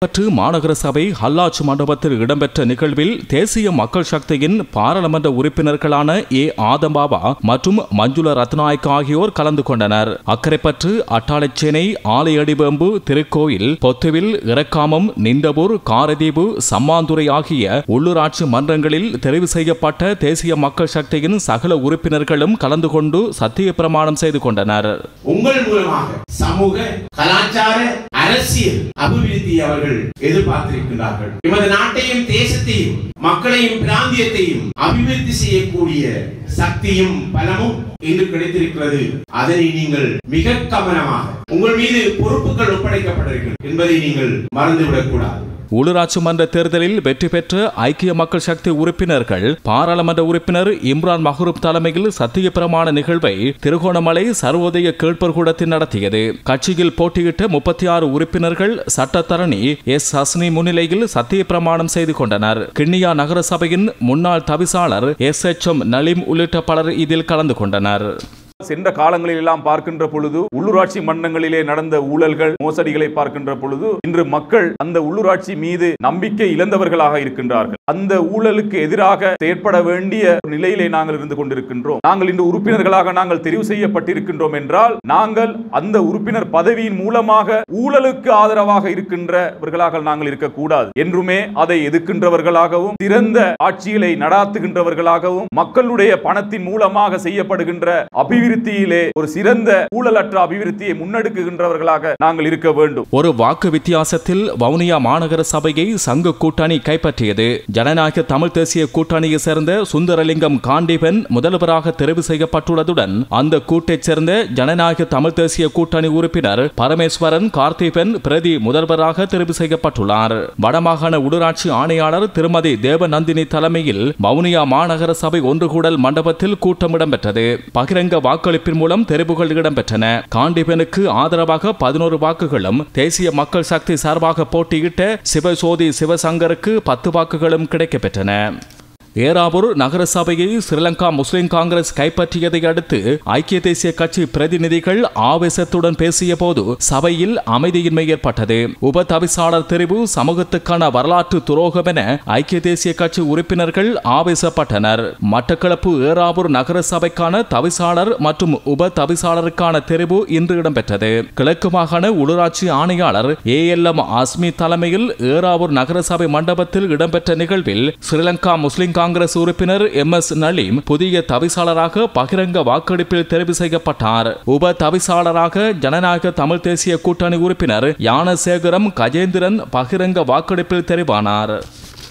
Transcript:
பற்று மாநகர சபை ஹல்லாச்சு மண்டபத்தில் இடம்பெற்ற நிகழ்வில் தேசிய மக்கள் சக்தியின் பாராளுமன்ற உறுப்பினர்களான ஏ ஆதம்பாபா மற்றும் மஞ்சுள ரத்நாயக் ஆகியோர் கலந்து கொண்டனர். அக்கரைப்பற்று, அட்டாளைச்சேனை, ஆலையடிவேம்பு, திருக்கோயில், பொத்துவில், இறக்காமம், நிந்தபூர், காரதீவு, சம்மாந்துறை ஆகிய உள்ளூராட்சி மன்றங்களில் தெரிவு செய்யப்பட்ட தேசிய மக்கள் சக்தியின் சகல உறுப்பினர்களும் கலந்து கொண்டு சத்திய பிரமாணம் செய்து கொண்டனர். உங்கள் மூலமாக சமூக, கலாச்சார, அரசியல் அபிவிருத்தி அவர்கள் எதிர்பார்த்திருக்கிறார்கள். எமது நாட்டையும் தேசத்தையும் மக்களையும் பிராந்தியத்தையும் அபிவிருத்தி செய்யக்கூடிய சக்தியும் பலமும் இன்று கிடைத்திருக்கிறது. அதனை நீங்கள் மிக கவனமாக உங்கள் மீது பொறுப்புகள் ஒப்படைக்கப்பட்டிருக்கிறது என்பதை நீங்கள் மறந்துவிடக் கூடாது. உள்ளூராட்சி மன்ற தேர்தலில் வெற்றி பெற்ற ஐக்கிய மக்கள் சக்தி உறுப்பினர்கள் பாராளுமன்ற உறுப்பினர் இம்ரான் மஹ்ரூப் தலைமையில் சத்திய பிரமாண நிகழ்வை திருகோணமலை சர்வோதய கேட்பர் கூடத்தில் நடத்தியது. கட்சியில் போட்டியிட்ட 36 உறுப்பினர்கள் சட்டத்தரணி எஸ் ஹஸ்னி முன்னிலையில் சத்திய பிரமாணம் செய்து கொண்டனர். கிண்ணியா நகர சபையின் முன்னாள் தவிசாளர் SHM நலீம் உள்ளிட்ட பலர் இதில் கலந்து கொண்டனர். சென்ற காலங்களில் எல்லாம் பார்க்கின்ற பொழுது உள்ளூராட்சி மன்றங்களிலே நடந்த ஊழல்கள், மோசடிகளை பார்க்கின்ற பொழுது இன்று மக்கள் அந்த உள்ளூராட்சி மீது நம்பிக்கை இழந்தவர்களாக இருக்கின்றார்கள். அந்த ஊழலுக்கு எதிராக செயற்பட வேண்டிய நிலையிலே நாங்கள் இருந்து கொண்டிருக்கின்றோம். நாங்கள் இன்று உறுப்பினர்களாக நாங்கள் தெரிவு செய்யப்பட்டிருக்கின்றோம் என்றால் நாங்கள் அந்த உறுப்பினர் பதவியின் மூலமாக ஊழலுக்கு ஆதரவாக இருக்கின்றவர்களாக நாங்கள் இருக்கக்கூடாது. என்றுமே அதை எதிர்க்கின்றவர்களாகவும் சிறந்த ஆட்சிகளை நடாத்துகின்றவர்களாகவும் மக்களுடைய பணத்தின் மூலமாக செய்யப்படுகின்ற அபிவிருத்தியிலே ஒரு சிறந்த ஊழலற்ற அபிவிருத்தியை முன்னெடுக்குகின்றவர்களாக நாங்கள் இருக்க வேண்டும். ஒரு வாக்கு வித்தியாசத்தில் வவுனியா மாநகர சபையை சங்க கூட்டணி கைப்பற்றியது. ஜனநாயக தமிழ் தேசிய கூட்டணியை சேர்ந்த சுந்தரலிங்கம் காண்டீபன் முதல்வராக தெரிவு செய்யப்பட்டுள்ளதுடன் அந்த கூட்டைச் சேர்ந்த ஜனநாயக தமிழ் தேசிய கூட்டணி உறுப்பினர் பரமேஸ்வரன் கார்த்திபன் பிரதி முதல்வராக தெரிவு செய்யப்பட்டுள்ளார். வடமாகாண உள்ளூராட்சி ஆணையாளர் திருமதி தேவநந்தினி தலைமையில் வவுனியா மாநகர சபை ஒன்றுகூடல் மண்டபத்தில் கூட்டம் இடம்பெற்றது. பகிரங்க வாக்களிப்பின் மூலம் தெரிவுகள் இடம்பெற்றன. காண்டீபனுக்கு ஆதரவாக 11 வாக்குகளும், தேசிய மக்கள் சக்தி சார்பாக போட்டியிட்ட சிவசோதி சிவசங்கருக்கு 10 வாக்குகளும் கிடைக்கப்பெற்றன. ஏராவூர் நகர சபையை ஸ்ரீலங்கா முஸ்லிம் காங்கிரஸ் கைப்பற்றியதை அடுத்து ஐக்கிய தேசிய கட்சி பிரதிநிதிகள் ஆவேசத்துடன் பேசிய போது சபையில் அமைதியின்மை ஏற்பட்டது. உப தவிசாளர் தெரிவு சமூகத்துக்கான வரலாற்று துரோகம் என ஐக்கிய தேசிய கட்சி உறுப்பினர்கள் ஆவேசப்பட்டனர். மட்டக்களப்பு ஏராவூர் நகர சபைக்கான தவிசாளர் மற்றும் உப தவிசாளருக்கான தெரிவு இன்று இடம்பெற்றது. கிழக்கு மாகாண உள்ளூராட்சி ஆணையாளர் ALM ஆஸ்மி தலைமையில் ஏராவூர் நகர சபை மண்டபத்தில் இடம்பெற்ற நிகழ்வில் ஸ்ரீலங்கா முஸ்லிம் காங்கிரஸ் உறுப்பினர் MS நலீம் புதிய தவிசாளராக பகிரங்க வாக்கெடுப்பில் தெரிவு செய்யப்பட்டார். உப தவிசாளராக ஜனநாயக தமிழ் தேசிய கூட்டணி உறுப்பினர் யானசேகரம் கஜேந்திரன் பகிரங்க வாக்கெடுப்பில் தெரிவானார்.